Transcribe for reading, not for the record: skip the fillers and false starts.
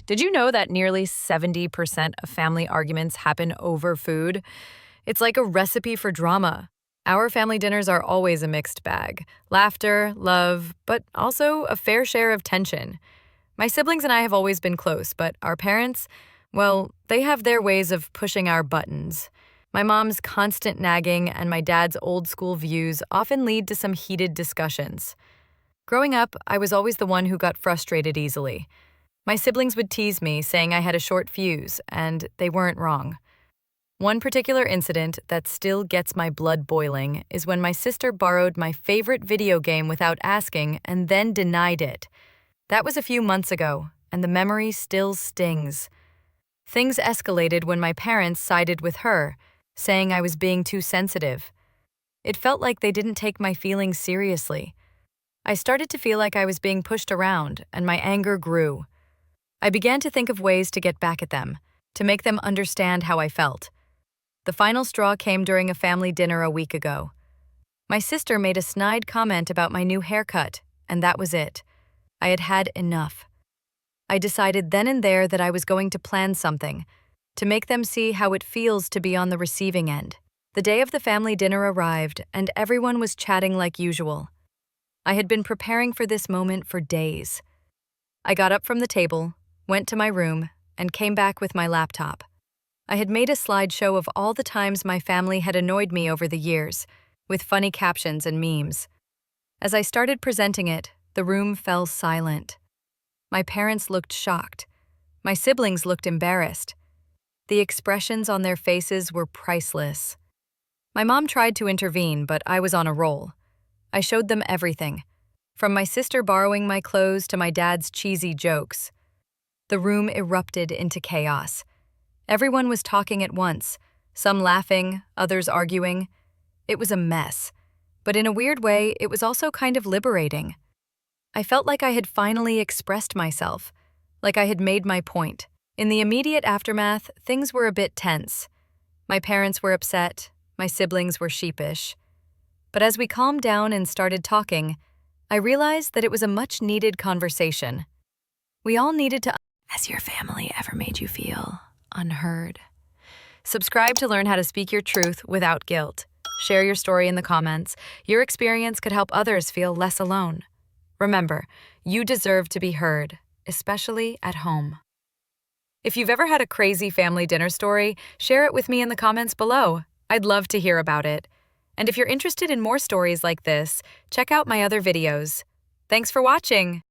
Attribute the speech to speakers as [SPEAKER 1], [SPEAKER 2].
[SPEAKER 1] Did you know that nearly 70% of family arguments happen over food? It's like a recipe for drama. Our family dinners are always a mixed bag laughter, love, but also a fair share of tension. My siblings and I have always been close, but our parents, well, they have their ways of pushing our buttons. My mom's constant nagging and my dad's old school views often lead to some heated discussions. Growing up, I was always the one who got frustrated easily. My siblings would tease me, saying I had a short fuse, and they weren't wrong. One particular incident that still gets my blood boiling is when my sister borrowed my favorite video game without asking and then denied it. That was a few months ago, and the memory still stings. Things escalated when my parents sided with her, saying I was being too sensitive. It felt like they didn't take my feelings seriously. I started to feel like I was being pushed around, and my anger grew. I began to think of ways to get back at them, to make them understand how I felt. The final straw came during a family dinner a week ago. My sister made a snide comment about my new haircut, and that was it. I had had enough. I decided then and there that I was going to plan something, to make them see how it feels to be on the receiving end. The day of the family dinner arrived, and everyone was chatting like usual. I had been preparing for this moment for days. I got up from the table, went to my room, and came back with my laptop. I had made a slideshow of all the times my family had annoyed me over the years, with funny captions and memes. As I started presenting it, the room fell silent. My parents looked shocked. My siblings looked embarrassed. The expressions on their faces were priceless. My mom tried to intervene, but I was on a roll. I showed them everything, from my sister borrowing my clothes to my dad's cheesy jokes. The room erupted into chaos. Everyone was talking at once, some laughing, others arguing. It was a mess, but in a weird way, it was also kind of liberating. I felt like I had finally expressed myself, like I had made my point. In the immediate aftermath, things were a bit tense. My parents were upset, my siblings were sheepish. But as we calmed down and started talking, I realized that it was a much-needed conversation. We all needed to. Has your family ever made you feel unheard? Subscribe to learn how to speak your truth without guilt. Share your story in the comments. Your experience could help others feel less alone. Remember, you deserve to be heard, especially at home. If you've ever had a crazy family dinner story, share it with me in the comments below. I'd love to hear about it. And if you're interested in more stories like this, check out my other videos. Thanks for watching.